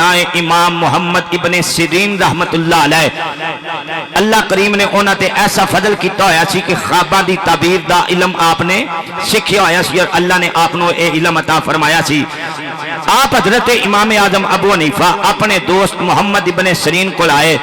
امام محمد ابن سیرین رحمت اللہ علیہ اللہ کریم نے انہاں تے ایسا فضل کیتا ہویا سی کہ خواباں دی تعبیر دا علم آپ نے سکھیا ہویا سی اور اللہ نے آپ نو اے علم عطا فرمایا سی۔ آپ حضرت امام اعظم ابو حنیفہ اپنے دوست محمد ابن سیرین کو لائے،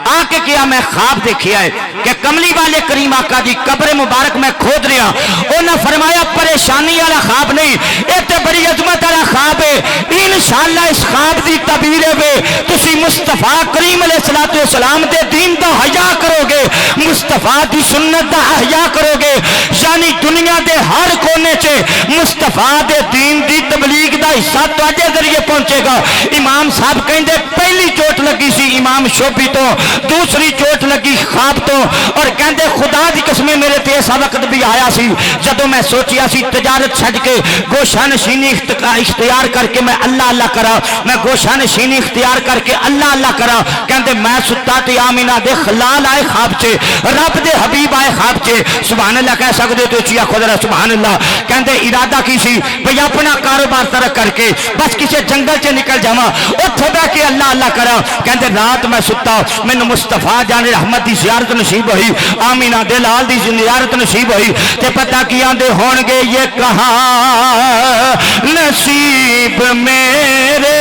آ کے کیا میں خواب دیکھیا ہے کہ کملی والے کریم آقا دی قبر مبارک میں کھود رہا، انہاں فرمایا پریشانی والا خواب نہیں، ایتے بڑی عظمت والا خواب ہے، انشاءاللہ اس خواب دی تعبیر ہے تسی مصطفیٰ کریم علیہ السلام دے دین دا حیا کرو گے، مصطفیٰ دی سنت دا احیا کرو گے، یعنی دنیا دے ہر کونے چے مصطفیٰ دے دین دی تبلیغ دا حصہ تواڈے ذریعے پہنچے گا۔ امام صاحب کہندے پہلی چوٹ لگی سی امام شوبی تو، دوسری چوٹ لگی خواب تو، اور کہندے خدا دی قسمیں میرے تے ایسا وقت بھی آیا سی جدوں میں سوچیا سی تجارت چھڈ کے گوشہ نشینی اختیار کر کے میں اللہ اللہ کرا، میں گوشہ نشینی اختیار کر کے اللہ اللہ کرا، کہندے میں ستا تے آمینہ دے خلال آئے خواب چے، رب دے حبیب آئے خواب چے، سبحان اللہ کہہ سکتے تو چیا خود رہا سبحان اللہ۔ کہندے ارادہ کی سی بھئی اپنا کاروبار ترک کر کے بس کسی جنگل چے نکل جاواں، اوتھے بیٹھ کے اللہ اللہ کرا، کہندے رات میں ستا مینوں مصطفیٰ جان رحمت دی زیارت نصیب ہوئی، آمینہ دے لال دی زیارت نصیب ہوئی، تے پتہ کی آندے ہون گے یہ کہاں نصیب میرے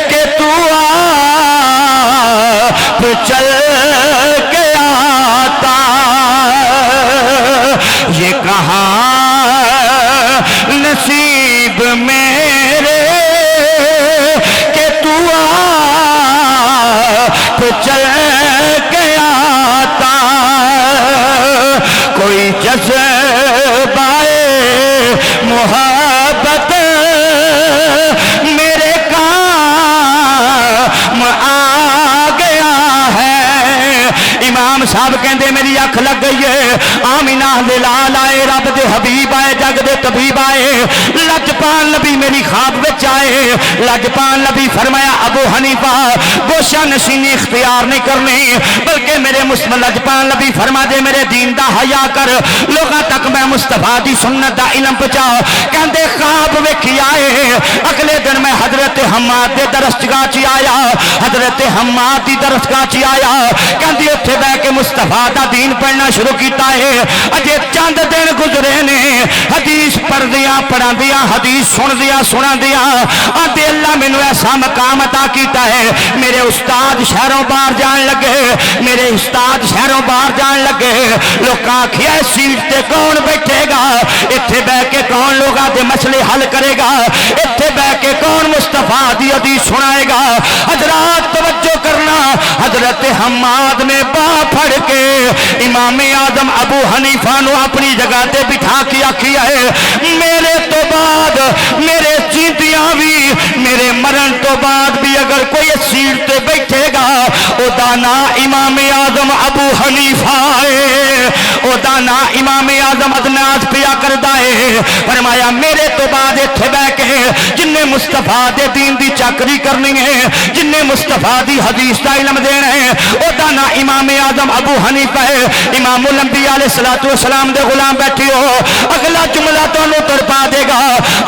کہ تو آپ چل کے آتا، یہ کہاں نصیب میرے کہ تو آپ چل کے آتا، کوئی جذبہ محبت میرے کام آ گیا ہے۔ امام صاحب کہندے میری اکھ لگ گئی ہے، آمینہ دے لال آئے، رب دے حبیب آئے، جگ دے طبیب آئے، لجپال نبی میری خواب وچ آئے، لجپال نبی فرمایا ابو حنیفہ گوشہ نشینی اختیار نہیں کرنی بلکہ میرے لجپال نبی فرما دے میرے دین دا حیا کر، لوگاں تک میں مصطفیٰ دی سنت دا علم پہنچا۔ کہندے خواب ویکھی آئے، اگلے دن میں حضرت حماد دے درسگاہ چ آیا، حضرت حماد دی درسگاہ چ آیا، کہندی اوتھے بیٹھ کے مصطفیٰ دا دین پڑھنا شروع کیتا ہے، اجے چند دن گزرے نے، حدیث پڑھدیاں پڑھاندیاں حدیث سندیاں سناندیاں آندے اللہ مینوں ایسا مقام عطا کیتا ہے، میرے استاد شہروں باہر جان لگے، میرے استاد شہروں باہر جان لگے، لوکاں آکھیا سیٹ تے کون بیٹھے گا، ایتھے بیٹھ کے کون لوگاں دے مسئلے حل کرے گا، ایتھے بیٹھ کے کون مصطفیٰ دی حدیث سنائے گا۔ حضرات توجہ کرنا، حضرت حماد نے باہ پھڑ کے امام اعظم ابو حنیفہ نو اپنی جگہ تے بٹھا کے آکھیا ہے میرے تو بعد میرے جیندیاں بھی میرے مرن تو بعد بھی اگر کوئی سیٹ تے بیٹھے گا او دا نام امام اعظم ابو حنیفہ ہے، او دا نام امام اعظم ادناز پیا کردا ہے۔ فرمایا میرے تو بعد ایتھے بیٹھ کے جن نے مصطفیٰ دے دین دی چاکری کرنی ہے، جن نے مصطفیٰ دی حدیث دا علم دینا ہے، او دا نام امام اعظم ابو حنیفہ ہے۔ امام الانبیاء علیہ السلام دے غلام بیٹھی ہو، اگلا جملہ تانوں تڑپا دے گا،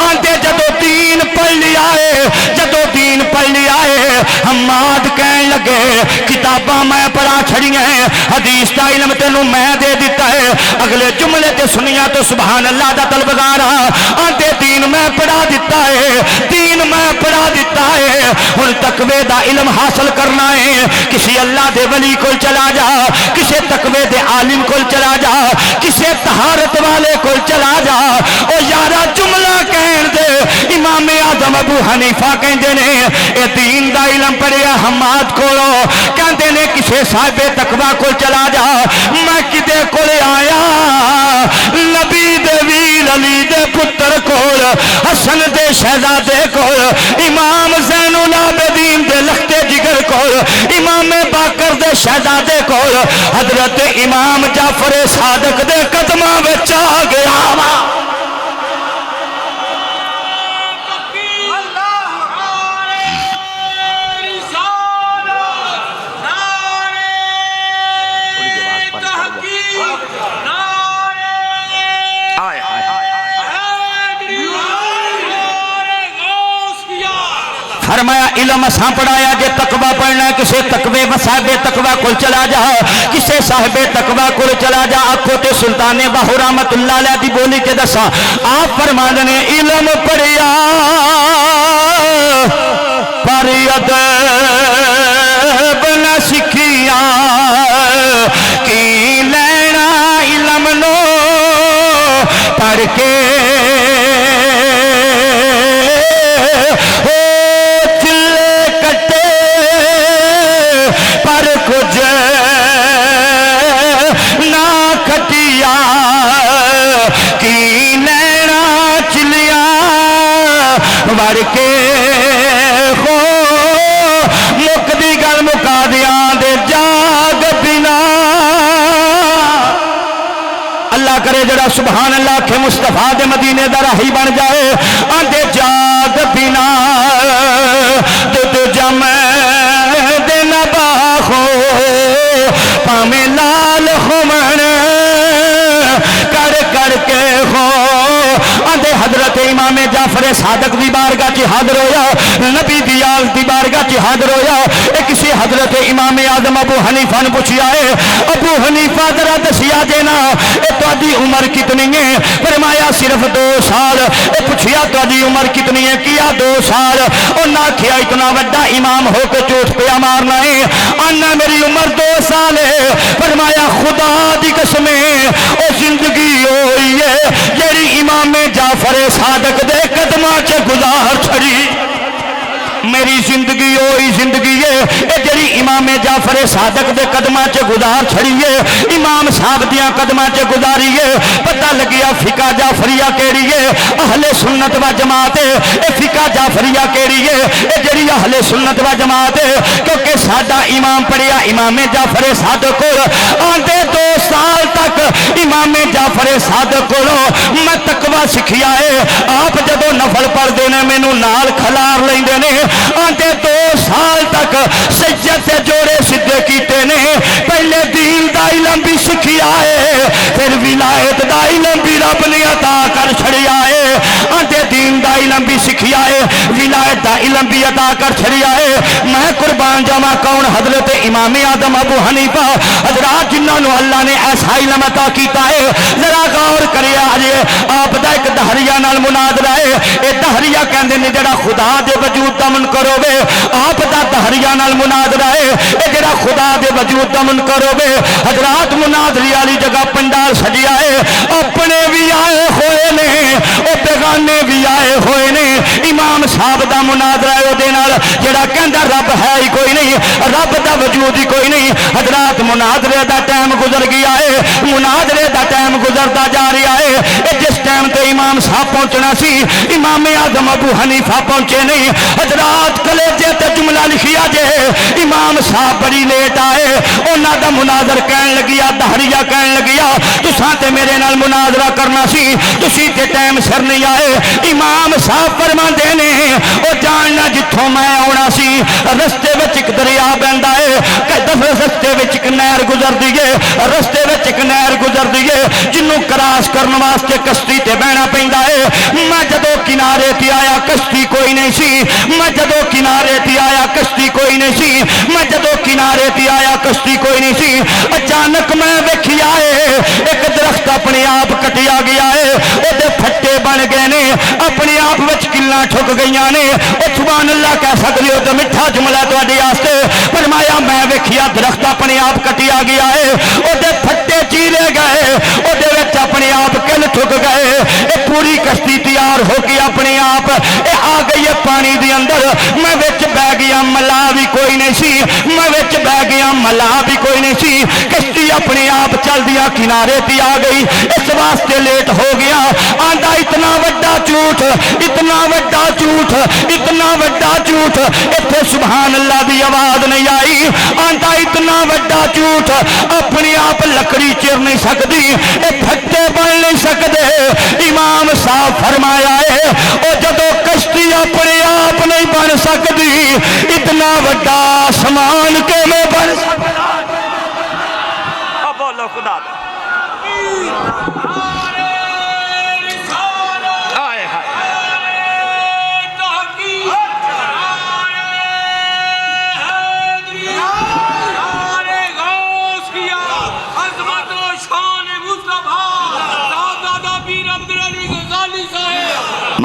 آندے جدو دین پڑھ لیا ہے، جدو دین پڑھ لیا ہے، حماد کہن لگے کتاباں میں پڑھا چھڑیاں ہیں، حدیث دا علم تینوں میں دے دیتا ہے۔ اگلے جملے تے سنیا تو سبحان اللہ دا طلبگار آندے دین میں پڑھا دیتا ہے، دین میں پڑھا دیتا ہے، ہن تقوی دا علم حاصل کرنا ہے، کسی اللہ دے ولی کو چلا جا، کسی تقوی دے عالم کو چلا جا، کسی طہارت والے کو چلا جا، او یارا جملہ کہن دے امام اعظم ابو حنیفہ کہندے نے اے دین دا علم پڑھیا حماد کولو، کہندے نے کسی صاحب تقوی کو چلا جا، میں کدے کول آیا نبی دے ویل علی دے پتر کول، حسن دے شہزادے کول، امام زین العابدین دے لختے جگر کول، امام باقر دے شہزادے کول، حضرت امام جعفر صادق دے قدماں وچ آ گیا۔ فرمایا علم اساں پڑھایا جے تقوی پڑھنا ہے کسے تقوی صاحب تقوی کول چلا جا کسے صاحب تقوی کول چلا جا آکھو تے سلطان باہو رحمت اللہ علیہ دی بولی تے دسا آپ فرماندے نے علم پڑھیا پر ادب نہ سکھیا کی لینا علم نو پڑھ کے وڑ کے ہو مکدی گل مکا دیا دے جاگ بنا اللہ کرے جڑا سبحان اللہ کے مصطفیٰ دے مدینے دا راہی بن جائے آندے جاگ بنا دو جم دے نبا ہو پامے لال ہومن کر کے ہو آندے حضرت امام جعفر صادق دی بارگاہ چ حاضر ہویا نبی دی آل دی بارگاہ چ حاضر ہویا اے کسی حضرت امام اعظم ابو حنیفہ نے پوچھیا ہے ابو حنیفہ ذرا دسیا جے نا اے تہاڈی عمر کتنی ہے فرمایا صرف 2 سال اے پوچھیا تہاڈی عمر کتنی ہے کیا 2 سال انہاں آکھیا اتنا بڑا امام ہو کے جھوٹ پیا مارنا ہے انا میری عمر 2 سال ہے فرمایا خدا دی قسم او زندگی ہوئی ہے جیڑی امام جعفر صادق دے قدماں چ گزار چھڑی میری زندگی ہوئی زندگی ہے اے جڑی امام جعفر صادق دے قدماں چ گزار چھڑی ہے امام صاحب دیاں قدماں چ گزاری ہے پتہ لگیا فقہ جعفریہ کیڑی ہے اہل سنت و جماعت ہے اے فقہ جعفریہ کیڑی ہے اے جڑی اہل سنت و جماعت ہے کیونکہ ساڈا امام پڑھیا امام جعفر صادق آندے 2 سال تک امام جعفر صادق کولوں میں تقوی سکھیا ہے آپ جدوں نفل پڑھدے نے مینوں نال کھلار لیندے نے آندے 2 سال تک سجدے تے جوڑے سدھے کیتے نے پہلے دین دا علم بھی سکھیا ہے پھر ولایت دا علم بھی رب نے عطا کر چھڑیا ہے آندے دین دا علم بھی سکھیا ہے ولایت دا علم بھی عطا کر چھڑیا ہے میں قربان جاواں کون حضرت امام اعظم ابو حنیفہ حضرات جنہاں نو اللہ نے ایسا علم عطا کیتا ہے ذرا غور کریا جے آپ دا ایک دہریہ نال مناظرہ ہے اے دہریہ کہندے نے جڑا خدا دے وجود دا منکر ہوے آپ دا دہریہ نال مناظرہ ہے اے جڑا خدا دے وجود دا منکر ہوے حضرات مناظری والی جگہ پنڈال سجیا ہے اپنے بھی آئے ہوئے نے او بیگانے بھی آئے ہوئے نے امام صاحب دا مناظرہ ہے او دے نال جڑا کہندا رب ہے ہی کوئی نہیں رب دا وجود ہی کوئی نہیں حضرات مناظرے دا ٹائم گزر گیا ہے مناظرے دا ٹائم گزردا جا رہا ہے اے جس ٹائم تے امام صاحب پہنچنا سی امام اعظم ابو حنیفہ پہنچے نہیں حضرات کلیجے تے جملہ لکھیا جے امام صاحب بڑی لیٹ آئے انہاں دا مناظر کہن لگیا دہریہ کہن لگیا تساں تے میرے نال مناظرہ کرنا سی تسی تے ٹائم سر نہیں آئے امام صاحب فرماندے نے او جاننا جتھوں میں آنا سی رستے وچ ایک دریا بہندا ہے کہ دفعہ رستے وچ ایک نہر گزردی ہے رستے وچ ایک نہر گزردی ہے جنوں کراس کرن واسطے کشتی تے بہنا پیندا ہے میں جدوں کنارے تے آیا کشتی کوئی نہیں سی میں جدوں کنارے تے آیا کشتی کوئی نہیں سی میں جدوں کنارے تے آیا کشتی کوئی نہیں سی اچانک میں ویکھیا ہے ایک درخت اپنے آپ کٹیا گیا ہے او دے پھٹے بن گئے نے اپنے آپ وچ کلاں ٹھک گئیاں نے او سبحان اللہ کہہ سکدے ہو تے میٹھا جملہ تہاڈے واسطے فرمایا میں ویکھیا درخت اپنے آپ کٹیا گیا ہے او دے پھٹے چیرے گئے او دے وچ اپنے آپ کل ٹھک گئے اے پوری کشتی تیار ہو کے اپنے آپ اے آ گئی ہے پانی دے اندر میں وچ بہ گیا ملا بھی کوئی نہیں سی میں وچ بہ گیا ملا بھی کوئی نہیں سی کشتی اپنے آپ چل دیا کنارے تے آ گئی اس واسطے لیٹ ہو گیا آندا اتنا وڈا جھوٹ اتنا وڈا جھوٹ اتنا وڈا جھوٹ ایتھے سبحان اللہ دی آواز نہیں آئی آندا اتنا وڈا جھوٹ اپنے آپ لکڑی چر نہیں سکدی اے پھٹے بن نہیں سکدے امام صاحب فرمایا ہے او جدوں کشتی اپنے آپ نہیں بن سکدی اتنا وڈا آسمان کیویں بن سکدا بولو خدا دا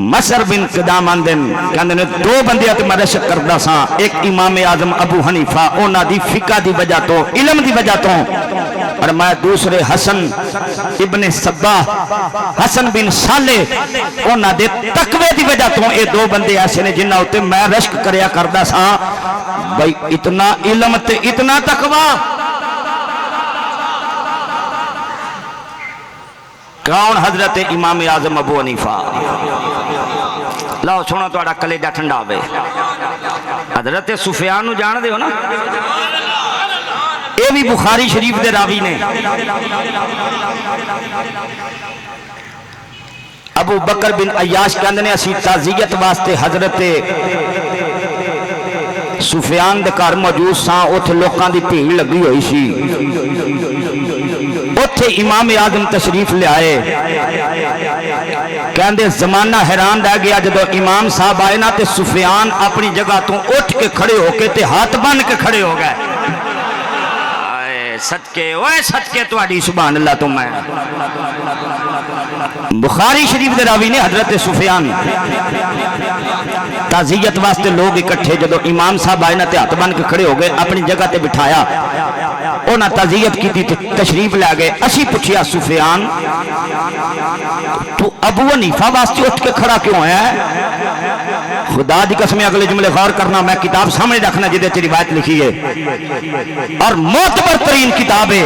مسر بن قدام آندن کہندے نے دو بندیاں تے میں رشک کردا سا، ایک امام اعظم ابو حنیفہ انہاں دی فقہ دی وجہ تو علم دی وجہ تو، اور میں دوسرے حسن ابن صبا حسن بن صالح انہاں دے تقوی دی وجہ تو، اے دو بندے ایسے نے جنہاں تے میں رشک کریا کردا سا بھائی اتنا علم تے اتنا تقوی کون؟ حضرت امام اعظم ابو حنیفہ۔ لاؤ سونا تہاڈا کلیجہ ٹھنڈا ہوے، حضرت سفیان نو جان دے ہو نا، اے بھی بخاری شریف دے راوی نے۔ ابو بکر بن عیاش کہندے نے اسی تعزیت واسطے حضرت سفیان دے گھر موجود ساں، اوتھے لوکاں دی بھیڑ لگی ہوئی سی، اوتھے امام اعظم تشریف لے آئے، کہندے زمانہ حیران رہ گیا جدو امام صاحب آئے نا تے سفیان اپنی جگہ تو اٹھ کے کھڑے ہو کے تے ہاتھ بن کے کھڑے ہو گئے، صدقے اوے صدقے تہاڈی سبحان اللہ تو میں بخاری شریف دے راوی نے حضرت سفیان تعزیت واسطے لوگ اکٹھے جدو امام صاحب آئے نا تے ہاتھ بن کے کھڑے ہو گئے، اپنی جگہ تے بٹھایا، انہاں تعزیت کی تھی تشریف لے گئے، اسی پوچھیا سفیان تو ابو حنیفہ واسطے اٹھ کے کھڑا کیوں ہے؟ خدا دی قسم اگلے جملے غور کرنا، میں کتاب سامنے رکھنا جدے چ روایت لکھی ہے اور معتبر ترین کتاب ہے۔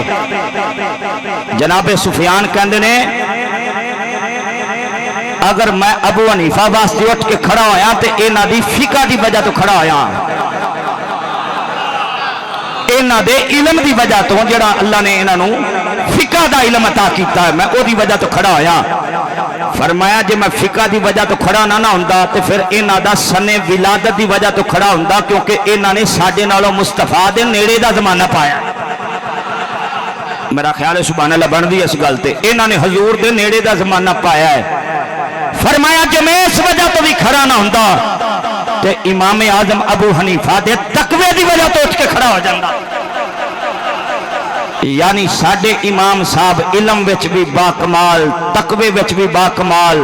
جناب سفیان کہندے نے اگر میں ابو حنیفہ واسطے اٹھ کے کھڑا ہویا تے انہاں دی فقہ دی وجہ تو کھڑا ہویا، انہاں دے علم دی وجہ تو، جڑا اللہ نے انہاں نو فقہ دا علم عطا کیتا ہے، میں او دی وجہ تو کھڑا ہویا۔ فرمایا جے میں فقہ دی وجہ تو کھڑا نہ ہوندا تے پھر انہاں دا سن ولادت دی وجہ تو کھڑا ہوندا، کیونکہ انہاں نے ساڈے نالوں مصطفیٰ دے نیڑے دا زمانہ پایا۔ میرا خیال ہے سبحان اللہ بن دی اس گل تے، انہاں نے حضور دے نیڑے دا زمانہ پایا ہے۔ فرمایا جے میں اس وجہ تو بھی کھڑا نہ ہوندا تے امام اعظم ابو حنیفہ دے تقوی دی وجہ تو اٹھ کے کھڑا ہو جاندا۔ یعنی ساڈے امام صاحب علم وچ بھی با کمال، تقوی وچ بھی با کمال،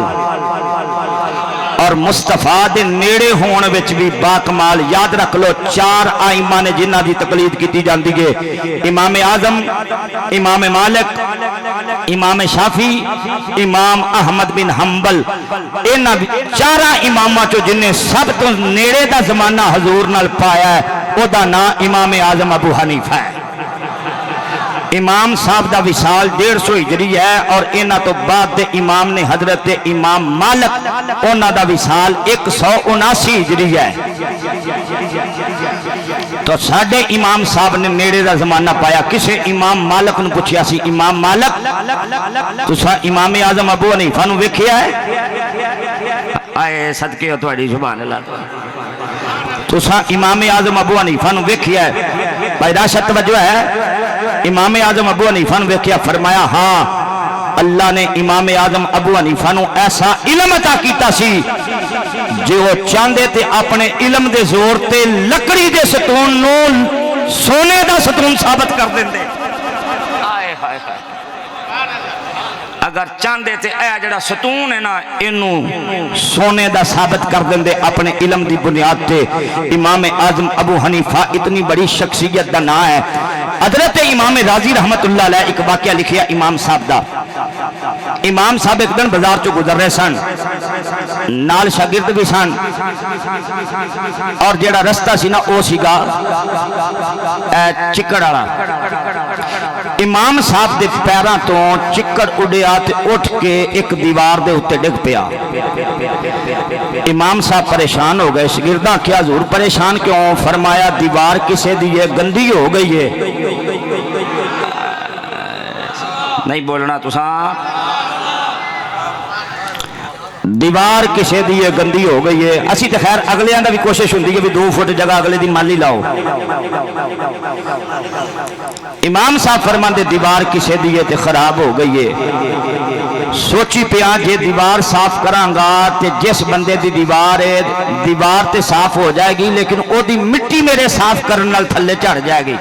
اور مصطفیٰ دے نیڑے ہون وچ بھی با کمال۔ یاد رکھ لو چار آئمہ نے جنہ دی تقلید کیتی جاندی ہے، امام اعظم، امام مالک، امام شافعی، امام احمد بن حنبل، انہاں چارہ امامہ چو جن نے سب تو نیڑے دا زمانہ حضور نال پایا ہے، او دا نا امام اعظم ابو حنیفہ ہے۔ امام صاحب دا وصال 150 ہجری ہے، اور انہاں تو بعد دے امام نے حضرت امام مالک، انہاں دا وصال 179 ہجری ہے۔ تو ساڈے امام صاحب نے نیڑے دا زمانہ پایا۔ کسے امام مالک نو پوچھیا سی، امام مالک تساں امام اعظم ابو حنیفہ نو ویکھیا ہے؟ آئے صدقے ہو تہاڈی سبحان اللہ، تساں امام اعظم ابو حنیفہ نو ویکھیا ہے؟ بھائی راشد توجہ ہے، امام اعظم ابو حنیفہ نے ویکھیا؟ فرمایا ہاں، اللہ نے امام اعظم ابو حنیفہ نو ایسا علم عطا کیتا سی جو وہ چاندے تے اپنے علم دے زور تے لکڑی دے ستون نو سونے دا ستون ثابت کر دیندے۔ آئے ہائے ہائے، اگر چاندے تے اے جڑا ستون ہے نا انو سونے دا ثابت کر دیندے اپنے علم دی بنیاد تے۔ امام اعظم ابو حنیفہ اتنی بڑی شخصیت دا نا ہے۔ حضرت امام راضی رحمت اللہ علیہ ایک واقعہ لکھیا امام صاحب دا۔ امام صاحب ایک دن بازار چو گزر رہے سن، نال شاگرد بھی سن، اور جیڑا رستہ سی نا او سیگا چکڑ والا۔ امام صاحب دے پیراں تو چکڑ اڈیا تے اٹھ کے ایک دیوار دے اتے ڈگ پیا۔ امام صاحب پریشان ہو گئے، شاگرداں کیا حضور پریشان کیوں؟ فرمایا دیوار کسے دی ہے، گندی ہو گئی ہے۔ نہیں بولنا تساں، دیوار کسے دی ہے، گندی ہو گئی ہے۔ اسی تے خیر اگلے آندہ بھی کوشش ہوندی ہے بھی 2 فٹ جگہ اگلے دن مالی لاؤ۔ امام صاحب فرماندے دیوار کسے دی ہے تے خراب ہو گئی ہے۔ سوچی پیا جے دیوار صاف کرانگا تے جس بندے دی دیوار ہے، دیوار تے صاف ہو جائے گی، لیکن او دی مٹی میرے صاف کرنے نال تھلے چڑھ جائے گی۔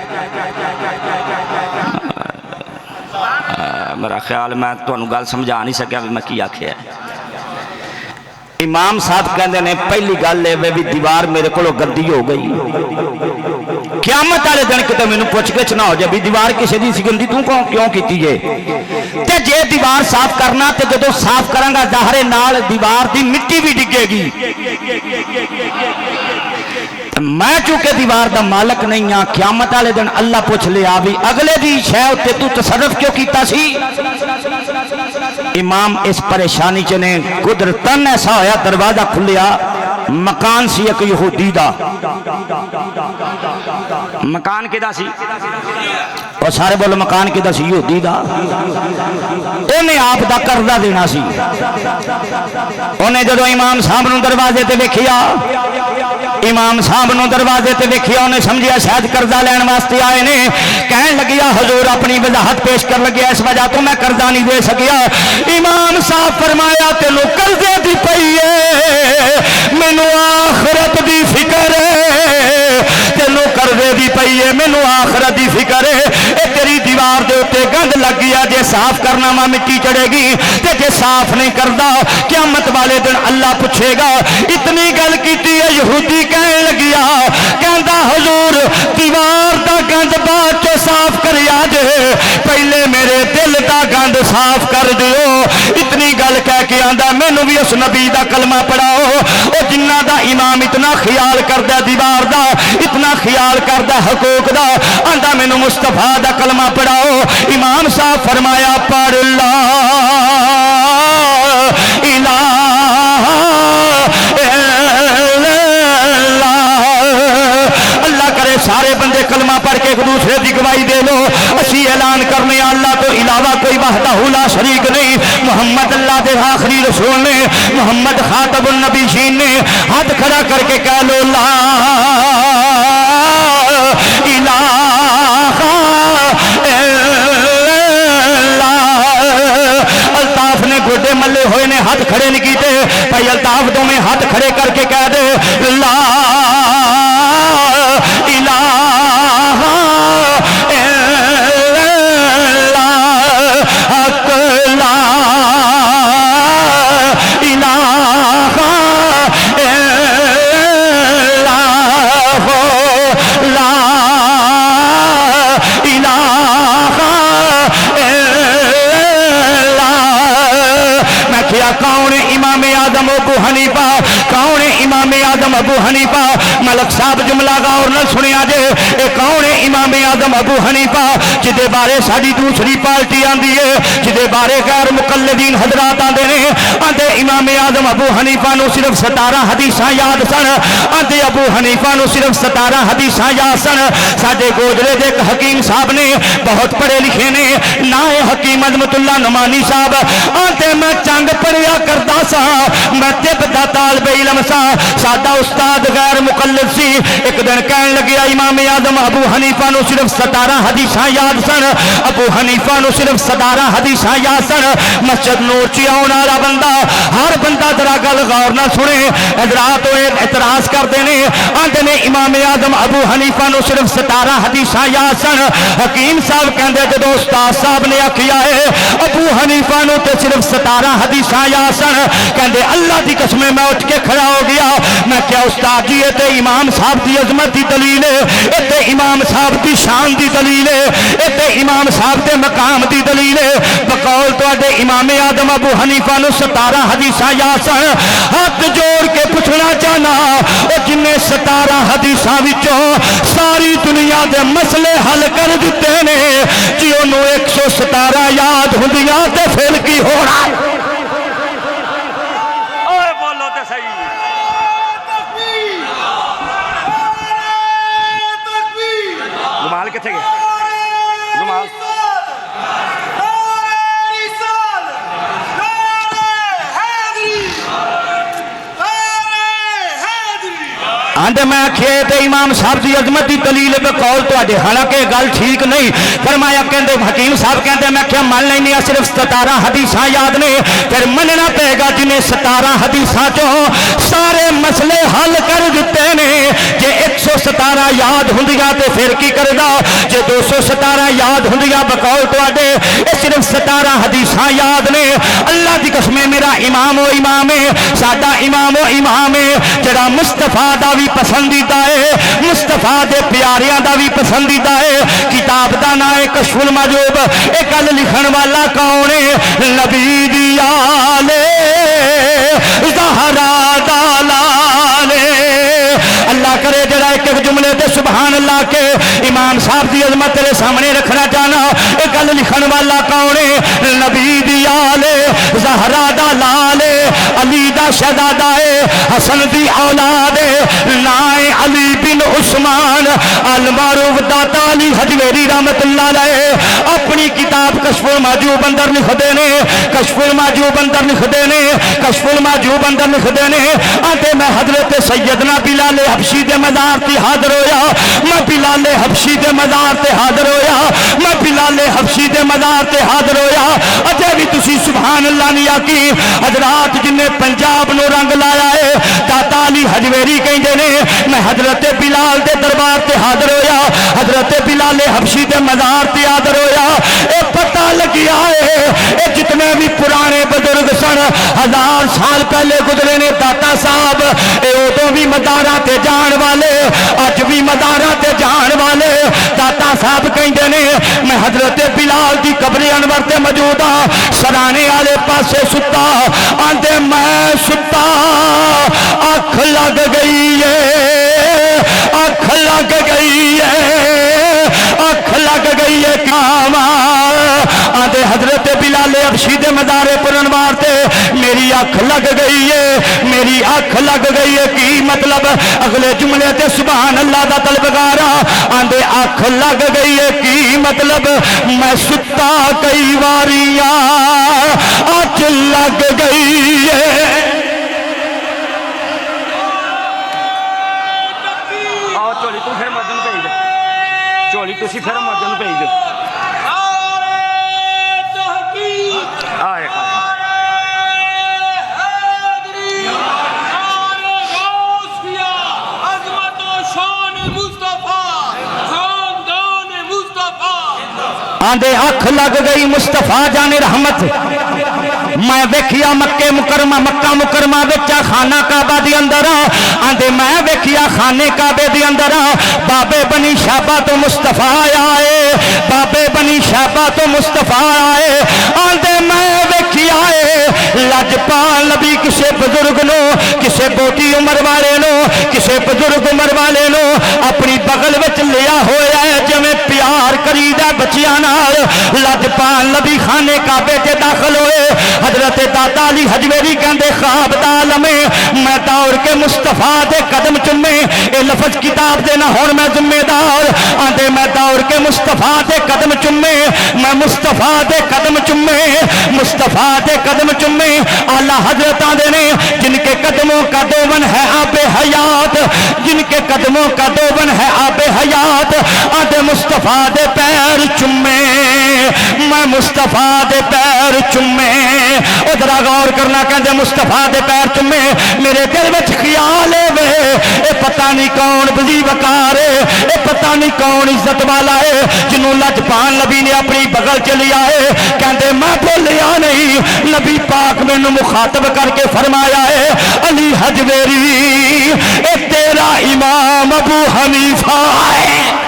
میرا خیال میں تو انہوں گل سمجھا نہیں سکیا بھی میں کی آکھیا ہے۔ امام صاحب کہندے نے پہلی گل ہے بھی دیوار میرے کو گندی ہو گئی قیامت والے دن کتے مینوں پوچھ گچھ نہ ہو جائے بھی دیوار کسے دی سی گندی تو کیوں کیتی جے تے جے دیوار صاف کرنا تے جدوں صاف کراں گا ظاہر نال دیوار دی مٹی بھی ڈگے گی میں چونکہ دیوار دا مالک نہیں ہاں قیامت والے دن اللہ پوچھ لیا بھی اگلے دی شے تے تو تصرف کیوں کیتا سی امام اس پریشانی چ نے قدرتن ایسا ہویا دروازہ کھلیا مکان سی ایک یہودی دا مکان کدا سی اور سارے بولو مکان کدا سی یہودی دا انہیں آپ دا قرضہ دینا سی انہیں جدو امام صاحب نو دروازے تے ویکھیا امام صاحب نو دروازے تے ویکھیا انہیں سمجھیا شاید قرضہ لین واسطے آئے نے کہن لگیا حضور اپنی وضاحت پیش کر لگیا اس وجہ تو میں قرضہ نہیں دے سکیا امام صاحب فرمایا تینو قرضے دی پئی ہے مینوں آخرت دی فکر ہے تینو قرضے دی پئی ہے مینوں آخرت دی فکر ہے اے تیری دیوار دے اوتے گند لگ گیا جے صاف کرنا وا مٹی چڑھے گی تے جے صاف نہیں کردا قیامت والے دن اللہ پوچھے گا اتنی گل کیتی ہے یہودی کہن لگیا کہندا حضور دیوار دا گند بعد چ صاف کریا جے پہلے میرے دل دا گند صاف کر دیو اتنی گل کہہ کے آندا مینوں بھی اس نبی دا کلمہ پڑھاؤ او جنہ دا امام اتنا خیال کردا دیوار دا اتنا خیال کردا حقوق دا آندا مینوں مصطفیٰ دا کلمہ پڑھاؤ امام صاحب فرمایا پڑھ لا الہ اللہ کرے سارے بندے کلمہ پڑھ کے ایک دوسرے کی گواہی دے لو اسی اعلان کرنے اللہ تو علاوہ کوئی وحدہ لا شریک نہیں محمد اللہ دے آخری رسول نے محمد خاتم النبیین نے ہاتھ کھڑا کر کے کہہ لو لا الہ الطاف نے گھٹے ملے ہوئے نے ہاتھ کھڑے نہیں کیتے بھائی الطاف دو میں ہاتھ کھڑے کر کے کہہ دے لا الہ الا حق لا الہ الا لا میں کیا کون امام اعظم ابو حنیفہ کون امام اعظم ابو حنیفہ ملک صاحب جملہ غور نہ سنیا جے اے کون امام اعظم ابو حنیفہ جدے بارے ساری دوسری پارٹی آندی ہے جدے بارے غیر مقلدین حضرات آندے نے آندے امام اعظم ابو حنیفہ نو صرف 17 حدیثاں یاد سن آندے ابو حنیفہ نو صرف 17 حدیثاں یاد سن ساڈے گوجرے دے ایک حکیم صاحب نے بہت پڑھے لکھے نے نا حکیم عظمت اللہ نعمانی صاحب آندے میں چنگ پڑھیا کردا سا میں طب دا طالب علم سا ساڈا استاد غیر مقلد سی ایک دن کہن لگیا امام اعظم ابو حنیفہ نو صرف 17 حدیثاں یاد سن ابو حنیفہ نو صرف 17 حدیثاں یاد سن مسجد نور چ آਉਣ والا بندہ ہر بندہ ذرا گل غور نہ سنے حضرات اعتراض کرتے ہیں آندے نے امام اعظم ابو حنیفہ نو صرف 17 حدیثاں یاد سن حکیم صاحب کہندے جدو استاد صاحب نے آکھیا ہے ابو حنیفہ نو تے صرف 17 حدیثاں یاد سن کہندے اللہ دی قسم میں اٹھ کے کھڑا ہو گیا میں کیا استاد جی تے امام صاحب دی عظمت دی دلیل ہے تے امام صاحب دی شان دی دلیل ہے تے امام صاحب دے مقام دی دلیل ہے بقول تواڈے امام اعظم ابو حنیفہ نو 17 حدیثاں یاد سن ہاتھ جوڑ کے پوچھنا چاہنا او جن 17 حدیثاں وچوں ساری دنیا دے مسئلے حل کر دتے نے جی انہوں 117 یاد ہوندیاں تے پھر کی ہونا اوے بولو تے صحیح جمال کتنے گئے جمال آندے میں آکھے تے امام صاحب دی عظمت دی دلیل بقول تواڈے حالانکہ گل ٹھیک نہیں فرمایا کہندے حکیم صاحب کہندے میں کیا مان لینی صرف 17 حدیثاں یاد نے پھر مننا پے گا جنہیں 17 حدیثاں چوں سارے مسئلے حل کر دیتے نے جے 117 یاد ہوندیاں تے پھر کی کرے گا جے 217 یاد ہوندیاں بقول تواڈے صرف 17 حدیثاں یاد نے اللہ دی قسم میرا امام و امام ہے ساڈا امام و امام ہے جڑا مصطفیٰ دا بھی پسندیدہ ہے مصطفیٰ دے پیاریاں دا بھی پسندیدہ ہے کتاب دا نام ہے کشف المحجوب اے گل لکھن والا کون ہے نبی دی آل زہرا دا لال اللہ کرے جڑا ایک ایک جملے تے سبحان اللہ کے امام صاحب دی عظمت تیرے سامنے رکھنا چاہنا اے گل لکھن والا کون ہے نبی دی آل زہرا دا لال علی دا شہزادہ ہے حسن دی اولاد نائے علی بن عثمان المعروف داتا علی حجویری رحمت اللہ علیہ اپنی کتاب کشف المحجوب اندر لکھ دینے کشف المحجوب اندر لکھ دینے کشف المحجوب اندر لکھ دینے آتے میں حضرت سیدنا بلال حبشی دے مزار تے حاضر ہویا میں بلال حبشی دے مزار تے حاضر ہویا میں بلال حبشی دے مزار تے حاضر ہویا اجے بھی تسی سبحان اللہ نہیں آکی حضرات جن نے پنجاب نو رنگ لایا ہے داتا علی حجویری کہیں نے میں حضرت بلال دے دربار تے حاضر ہویا حضرت بلال حبشی دے مزار تے حاضر ہویا اے پتہ لگیا ہے اے جتنے بھی پرانے بزرگ سن 1000 سال پہلے گزرے نے داتا صاحب اے ادو بھی مداراں تے جان والے اج بھی مداراں تے جان والے داتا صاحب کہیں نے میں حضرت بلال دی قبر انور تے موجود ہاں سرانے والے پاسے ستا آندے میں ستا اکھ لگ گئی ہے اکھ لگ گئی ہے اکھ لگ گئی ہے کاما آندے حضرت بلال حبشی دے مزار پر انوار تے میری اکھ لگ گئی ہے میری اکھ لگ گئی ہے کی مطلب اگلے جملے تے سبحان اللہ دا طلبگارا آندے اکھ لگ گئی ہے کی مطلب میں ستا کئی واریاں اکھ لگ گئی ہے چولی تو پھر مدن پہ چولی تسی پھر مدن پہ آئے آندے اکھ لگ گئی مصطفیٰ جان رحمت میں ویکھیا مکہ مکرمہ وچا خانہ کعبہ دی اندر آندے میں ویکھیا خانے کعبے دی اندر بابے بنی شہبہ تو مصطفیٰ آئے بابے بنی شہبہ تو مصطفیٰ آئے آندے میں ویکھیا لجپال نبی کسے بزرگ نو کسے بوٹی عمر والے نو کسے بزرگ عمر والے نو اپنی بغل وچ لیا ہویا ہے جویں پیار کریدا بچیاں نال لجپال نبی خانے کعبے تے داخل ہوئے حضرت داتا علی حجویری کہندے خواب دا عالم میں دور کے مصطفیٰ دے قدم چومے اے لفظ کتاب دے نہ ہون میں ذمہ دار آندے میں دور کے مصطفیٰ دے قدم چومے میں مصطفیٰ دے قدم چومے مصطفیٰ دے قدم چومے اعلیٰ حضرت آندے نے جن کے قدموں کا دوون ہے آب حیات جن کے قدموں کا دوون ہے آب حیات آندے مصطفیٰ دے پیر چومے میں مصطفیٰ دے پیر چومے ادھر غور کرنا کہندے مصطفیٰ دے پیر چومے میرے دل وچ خیال ہے اے پتہ نہیں کون بزی وقار ہے اے پتہ نہیں کون عزت والا ہے جنوں لجپال نبی نے اپنی بغل چ لیا ہے کہندے میں بولیا نہیں نبی پاک مینوں مخاطب کر کے فرمایا ہے علی حجویری اے تیرا امام ابو حنیفہ ہے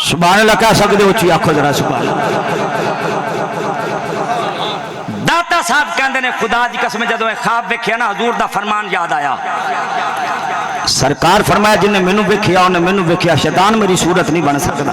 سبحان اللہ کہہ سکتے ہو چی آنکھو ذرا سبحان داتا صاحب کہندے نے خدا دی قسم جدوں خواب ویکھیا نا حضور دا فرمان یاد آیا سرکار فرمایا جن نے مینوں ویکھیا انہیں مینوں ویکھیا شیطان میری صورت نہیں بن سکتا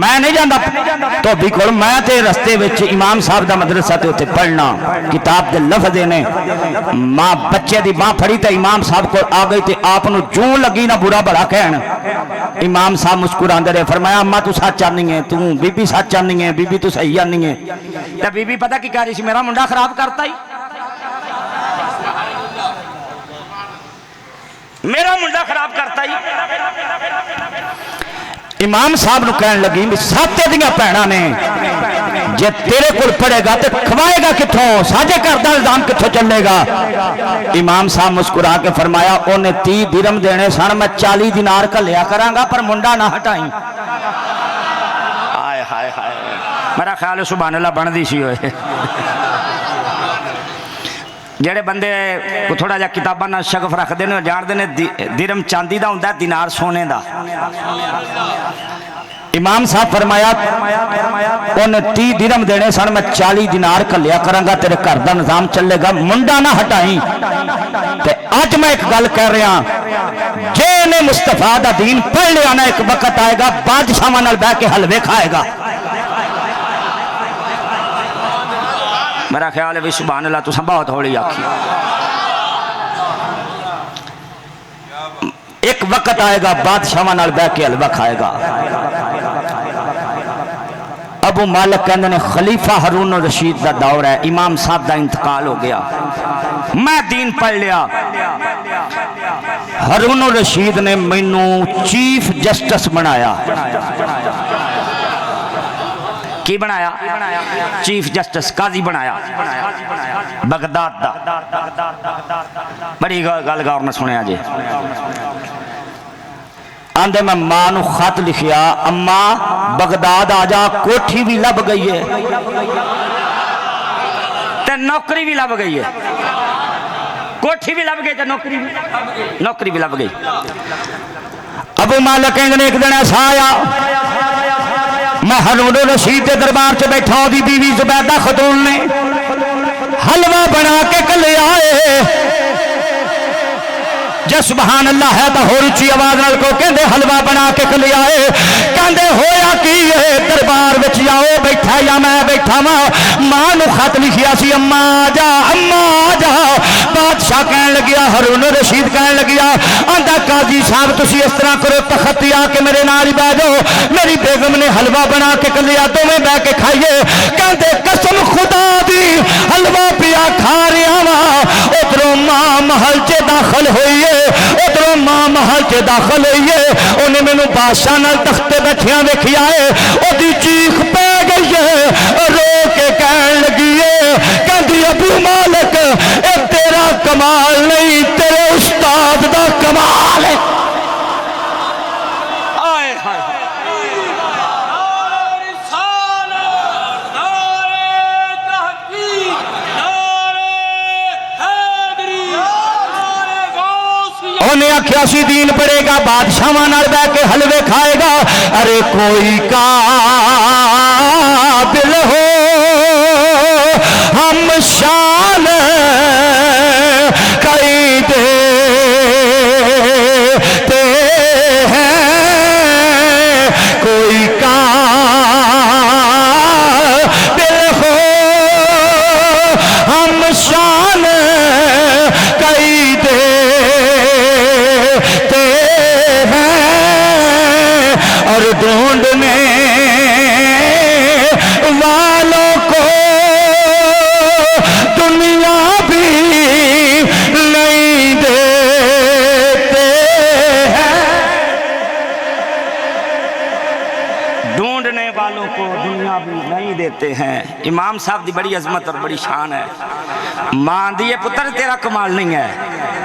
میں نہیں جانا دھوبی کول، میں تے رستے وچ امام صاحب دا مدرسہ تے اتنے پڑھنا، کتاب دے لفظ نے ماں بچے دی ماں پھڑی تے امام صاحب کو آ گئی تے آپ نو جو لگی نہ برا بڑا کہن، امام صاحب مسکراندے رہے، فرمایا اماں تو سچ آنی ہے، تو بی بی سچ آنی ہے، بی بی تو صحیح آنی ہے۔ تے بی بی پتہ کی کہہ رہی سی، میرا منڈا خراب کرتا ہی، میرا منڈا خراب کرتا ہی۔ امام صاحب نو کہن لگی ساتے دیاں بھیناں نے، جے تیرے کول پڑے گا تے کھوائے گا کتھوں، ساڈے گھر دا الزام کتھوں چلے گا؟ امام صاحب مسکرا کے فرمایا اونے 30 درہم دینے سن، میں 40 دینار گھلیا کراں گا، پر منڈا نہ ہٹائیں۔ ہائے ہائے ہائے، میرا خیال ہے سبحان اللہ بندی سی ہوئے۔ جڑے بندے کو تھوڑا جا کتاباں نال شغف رکھدے نے جاندے نے درہم چاندی دا ہوندا، دینار سونے دا۔ امام صاحب فرمایا انہیں 30 درہم دینے سن، میں 40 دینار کھلیا کراں گا، تیرے گھر دا نظام چلے گا، منڈا نہ ہٹائیں۔ تے اج میں ایک گل کہہ رہا، جے نے مصطفیٰ دا دین پڑھ لیا نا، ایک وقت آئے گا بادشاہاں نال بیٹھ کے حلوے کھائے گا۔ میرا خیال ہے بھی سبحان اللہ تو بہت ہوڑی آکھی۔ ایک وقت آئے گا بادشاہاں نال بیٹھ کے حلوہ کھائے گا۔ ابو مالک کہندے نے خلیفہ ہارون الرشید دا دور ہے، امام صاحب دا انتقال ہو گیا، میں دین پڑھ لیا، ہارون الرشید نے مینوں چیف جسٹس بنایا۔ کی بنایا؟ چیف جسٹس، قاضی بنایا بغداد دا۔ بڑی گل غور نہ سنیا جی۔ آندے میں ماں نو خط لکھیا، اما بغداد آ جا، کوٹھی بھی لب گئی ہے تے نوکری بھی لب گئی ہے، کوٹھی بھی لب گئی تے نوکری بھی لب گئی۔ ابو مالک کہندے نے ایک دن ایسا آیا، میں ہارون الرشید کے دربار سے بیٹھا، دی بیوی زبیدہ خاتون نے حلوہ بنا کے کلے آئے، جے سبحان اللہ ہے تو ہور اچھی آواز نال کو کہندے حلوہ بنا کے کلے آئے، کہندے ہویا کی ہے دربار وچ آؤ بیٹھا یا میں بیٹھا ماں، ماں نو خط لکھیا سی اما آ جا، اما آ جا۔ بادشاہ کہن لگیا، ہارون الرشید کہن لگیا، آندا قاضی صاحب تسی اس طرح کرو، تختی آ کے میرے نال بیٹھ جاؤ، میری بیگم نے حلوہ بنا کے کلیا، دوویں بیٹھ کے کھائیے۔ کہندے قسم خدا دی حلوہ پیا کھا رہا وا، ادھروں ماں محل چ داخل ہوئی ہے، ادھروں ماں محل چ داخل ہوئی ہے، انہیں مینوں بادشاہ نال تختے بیٹھیاں ویکھیا ہے، اودی چیخ پہ گئی ہے، رو کے کہن لگی ہے، کہندی ابو مالک اے تیرا کمال نہیں، تیرے استاد دا کمال ہے۔ آئے ہائے انہیں آکھیا سی دین پڑے گا، بادشاہاں نال بیٹھ کے حلوے کھائے گا۔ ارے کوئی قابل ہو ہم شان کئی دیتے ہیں، کوئی قابل ہو ہم شان کئی دیتے ہیں، اور ڈھونڈنے والوں کو دنیا بھی نہیں دیتے ہیں، ڈھونڈنے والوں کو دنیا بھی نہیں دیتے ہیں۔ امام صاحب دی بڑی عظمت اور بڑی شان ہے۔ ماں دیے پتر تیرا کمال نہیں ہے،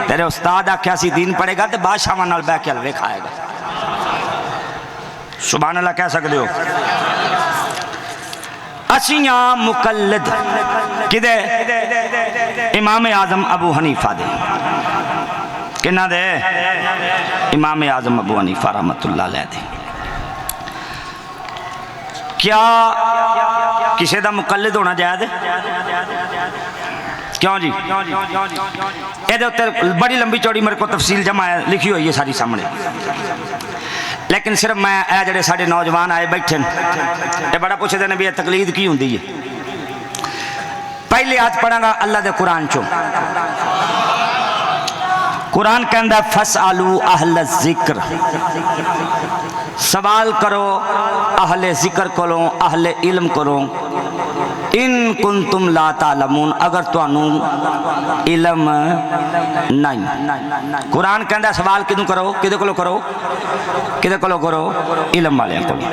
تیرے استاد آکھیا سی دین پڑھے گا تے بادشاہاں نال بیٹھ کے حلوے کھائے گا۔ سبحان اللہ کہہ سکتے ہو؟ اسیاں مقلد کدے؟ امام اعظم ابو حنیفہ دے۔ کنہ دے؟ امام اعظم ابو حنیفہ رحمت اللہ علیہ دے۔ کیا کسی دا مقلد ہونا جائز ہے؟ کیوں جی؟ یہ بڑی لمبی چوڑی میرے کو تفصیل جمع ہے، لکھی ہوئی ہے ساری سامنے۔ لیکن صرف میں اے جڑے ساڈے نوجوان آئے بیٹھے یہ بڑا پوچھتے ہیں بھی یہ تقلید کی ہوندی ہے. پہلی آیت پڑھاں گا اللہ دے قرآن چوں. قرآن کہندا فَاسْأَلُوا أَهْلَ الذِّكْرِ، سوال کرو اہل ذکر کرو، اہل علم کرو. ان کنتم لا تعلمون، اگر تانوں علم نہیں. قرآن کہندا سوال کدوں کرو؟ کدے کولوں کرو؟ کدے کولوں کرو؟ علم والے کولوں.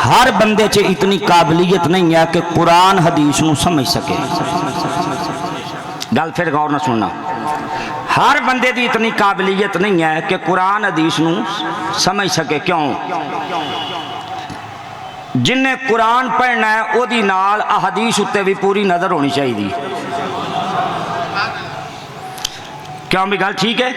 ہر بندے چ اتنی قابلیت نہیں ہے کہ قرآن حدیث نو سمجھ سکے. گل پھر غور نہ سننا. ہر بندے دی اتنی قابلیت نہیں ہے کہ قرآن حدیث نو سمجھ سکے. کیوں؟ جن نے قرآن پڑھنا ہے او دی نال احادیث اتے بھی پوری نظر ہونی چاہیے. کیوں بھی گل ٹھیک ہے؟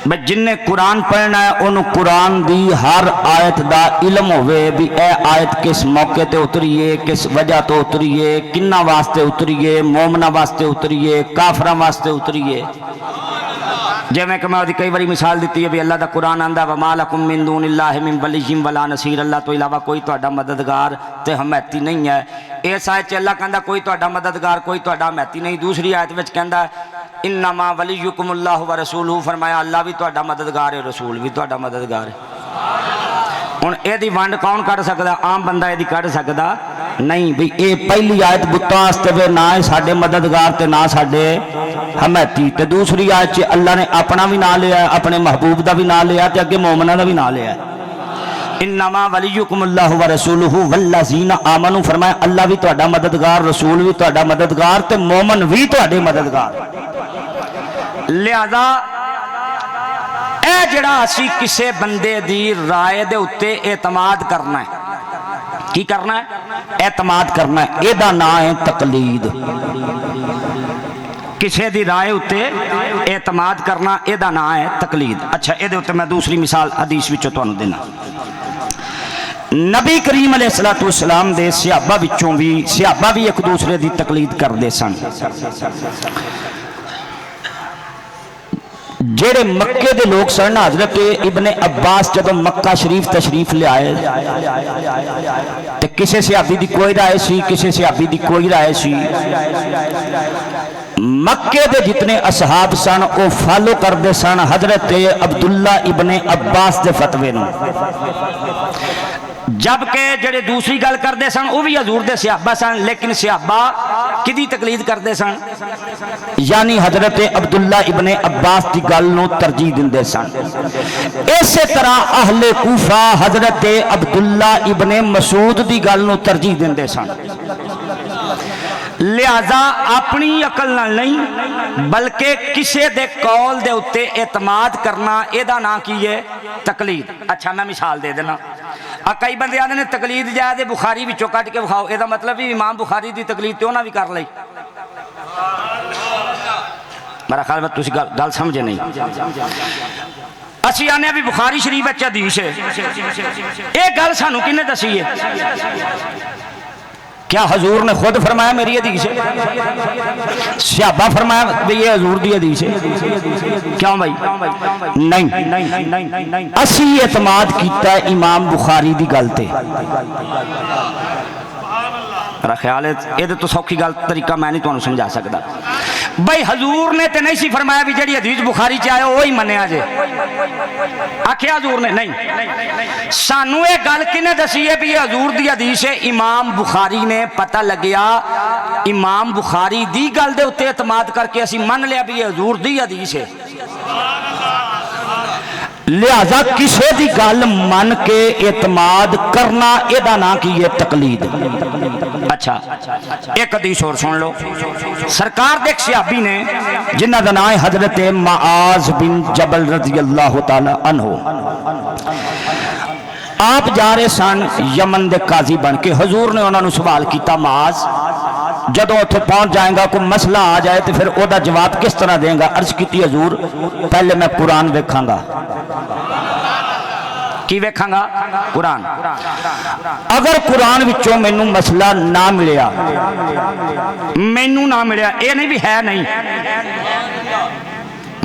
بھئی جن نے قرآن پڑھنا ہے انہوں قرآن دی ہر آیت دا علم ہوئے بھی اے آیت کس موقع تے اتریے، کس وجہ تو اتریے، کنہ واسطے اتریے، مومنہ واسطے اتریے، کافرہ واسطے اتریے. جے میں کہ میں کئی باری مثال دیتی ہے بھی اللہ دا قرآن آندہ وَمَا لَكُم مِّن دُونِ اللَّهِ مِّن وَلِيٍّ وَلَا نَصِيرٍ، اللہ تو علاوہ کوئی تہاڈا مددگار تے حمایتی نہیں ہے. اس آیت اللہ کہندا کوئی تہاڈا مددگار، کوئی تہاڈا حمایتی نہیں. دوسری آیت وچ کہندا انما ولیکم اللہ ورسولہ، فرمایا اللہ بھی تہاڈا مددگار ہے، رسول بھی تہاڈا مددگار ہے. ہن اے دی ونڈ کون کر سکدا؟ عام بندہ اے دی کر سکدا نہیں. بھی اے پہلی آیت بتاں واسطے وے نہ ساڈے مددگار تے نہ ساڈے حمایتی. تے دوسری آیت چ اللہ نے اپنا بھی نام لیا ہے، اپنے محبوب دا بھی نام لیا تے اگے مومناں دا بھی نام لیا ہے. انما ولیکم اللہ ورسولہ والذین آمنوا، فرمایا اللہ بھی تہاڈا مددگار، رسول بھی تہاڈا مددگار تے مومن بھی تہاڈے مددگار. لہذا اے جڑا اسی کسے بندے دی رائے دے اتے اعتماد کرنا ہے، کی کرنا ہے؟ اعتماد کرنا ہے. اے دا نام ہے تقلید. کسے دی رائے اتے اعتماد کرنا اے دا نام ہے تقلید. اچھا اے دے اتے میں دوسری مثال حدیث وچوں تانوں دینا. نبی کریم علیہ السلام دے صحابہ وچوں بھی صحابہ بھی ایک دوسرے دی تقلید کردے سن. جڑے مکے دے لوگ سن، حضرت ابن عباس جدو مکہ شریف تشریف لے آئے تے کسے صحابی دی کوئی رائے سی، کسے صحابی دی کوئی رائے سی. مکے دے جتنے اصحاب سن او فالو کردے سن حضرت عبداللہ ابن عباس دے فتوے نو، جبکہ جڑے دوسری گل کردے سن وہ بھی حضور دے صحابہ سن، لیکن صحابہ کدی تقلید کردے سن؟ یعنی حضرت عبداللہ ابن عباس دی گل نو ترجیح دیندے سن. اسی طرح اہل کوفہ حضرت عبداللہ ابن مسعود دی گل نو ترجیح دیندے سن. لہذا اپنی عقل نال نہیں بلکہ کسے دے قول دے اتے اعتماد کرنا اے دا نام کی ہے؟ تقلید. اچھا میں مثال دے دینا. کئی بندے آدھے نے تقلید جائے بخاری وچوں کٹ کے بخاؤ، اے دا مطلب بھی امام بخاری دی تقلید تو نہ بھی کر لئی. میرا خیال میں تسی گل سمجھے نہیں. اسی آنے بھی بخاری شریف وچ حدیث ہے، اے گل سانو کنے دسی ہے؟ کیا حضور نے خود فرمایا میری حدیث ہے؟ صحابہ فرمایا بھی یہ حضور دی حدیث ہے؟ کیوں بھائی؟ نہیں. اسی اعتماد کیتا ہے امام بخاری دی گل تے. میرا خیال ہے یہ تو سوکھی گل طریقہ میں نہیں تمہیں سمجھا سکتا. بھائی حضور نے تے نہیں سی فرمایا بھی جڑی حدیث بخاری چ آیا وہی منیا جے، آکھیا حضور نے نہیں. سانو یہ گل کنے دسی ہے بھی یہ حضور دی حدیث ہے؟ امام بخاری نے پتہ لگیا امام بخاری دی گل دے اتے اعتماد کر کے اسی من لیا بھی یہ حضور دی حدیث ہے. لہذا کسے دی گل من کے اعتماد کرنا اے دا نام کی ہے تقلید. اچھا ایک حدیث اور سن لو. سرکار دے ایک صحابی نے جنہ دا نام ہے حضرت معاذ بن جبل رضی اللہ تعالی عنہ. آپ جا رہے سن یمن دے قاضی بن کے. حضور نے انہوں نے سوال کیتا معاذ جدو اتھے پہنچ جائیں گا کوئی مسئلہ آ جائے تو پھر او دا جواب کس طرح دیں گا؟ عرض کیتی حضور پہلے میں قرآن دیکھاں گا. کی ویکھاں گا؟ قرآن. اگر قرآن وچوں مینوں مسئلہ نہ ملیا، مینوں نہ ملیا، اے نہیں بھی ہے نہیں،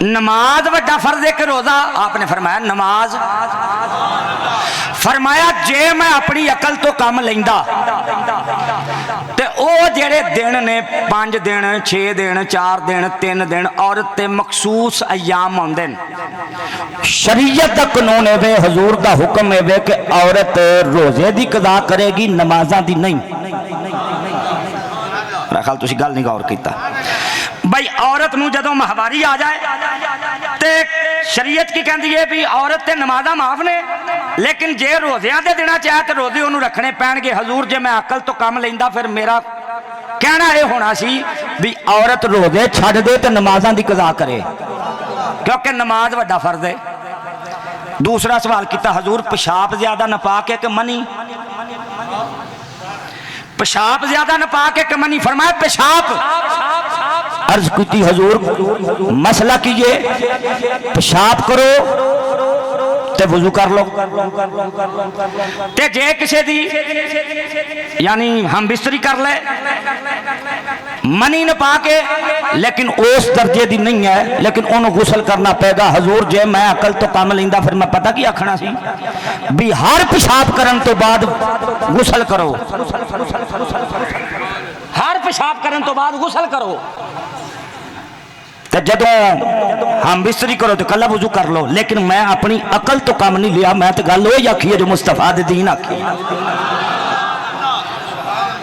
نماز وڈا فرض ہے کہ روزہ؟ آپ نے فرمایا نماز۔ فرمایا جے میں اپنی عقل تو کام لیندا تے او جڑے دن نے 5 دن 6 دن 4 دن 3 دن عورت تے مخصوص ایام ہوندے شریعت دا قانون ہے، حضور دا حکم ہے کہ عورت روزے دی قضا کرے گی، نمازاں دی نہیں۔ میرا خیال تسی گل نہیں غور کیتا بھائی۔ عورت نو جدوں ماہواری آ جائے تے شریعت کی کہندی ہے بھی عورت تے نمازاں معاف نے، لیکن جے روزیاں دے دینا چاہے تے روزے انہوں رکھنے پین گے۔ حضور جے میں عقل تو کام لیندا پھر میرا کہنا یہ ہونا سی بھی عورت روزے چھڑ دے تے نمازاں دی قضا کرے، کیونکہ نماز وڈا فرض ہے۔ دوسرا سوال کیتا حضور پیشاب زیادہ ناپاک ہے کہ منی؟ پیشاب زیادہ ناپاک ہے کہ منی؟ فرمایا پیشاب۔ عرض کی حضور مسئلہ کیجئے، پیشاب کرو تے وضو کر لو، تے جے کسے دی یعنی ہم بستری کر لے منی ناپاک ہے لیکن اس درجے دی نہیں ہے، لیکن انہوں غسل کرنا پے گا۔ حضور جے میں عقل تو کام لیندا پھر میں پتہ کی آکھنا سی بھی ہر پیشاب کرن تو بعد غسل کرو، ہر پیشاب کرن تو بعد غسل کرو، تے جدوں ہم بستری کرو تو کلا وضو کر لو۔ لیکن میں اپنی عقل تو کام نہیں لیا، میں تو گل وہی آکھی ہے جو مصطفیٰ دے دین آکھی۔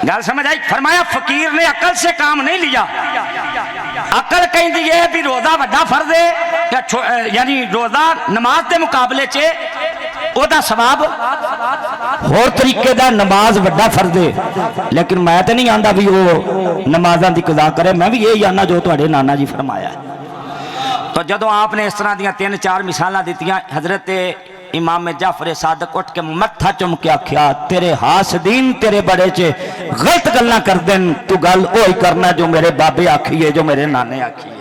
گل سمجھ آئی؟ فرمایا فقیر نے عقل سے کام نہیں لیا۔ عقل کہیں یہ بھی روزہ وڈا فرض ہے، یعنی روزہ نماز دے مقابلے چے او دا ثواب اور طریقے دا نماز وڈا فرض ہے، لیکن میں تے نہیں آندا بھی وہ نمازاں دی قضا کرے، میں بھی یہی آنا جو تہاڈے نانا جی فرمایا ہے۔ تو جدوں آپ نے اس طرح دیاں 3-4 مثالاں دتیاں، حضرت امام جعفر صادق اٹھ کے متھا چم کے آکھیا تیرے حاسدین تیرے بڑے چے غلط گلاں کر دین، تو گل وہی کرنا جو میرے بابے آکھی ہے، جو میرے نانے آکھی ہے۔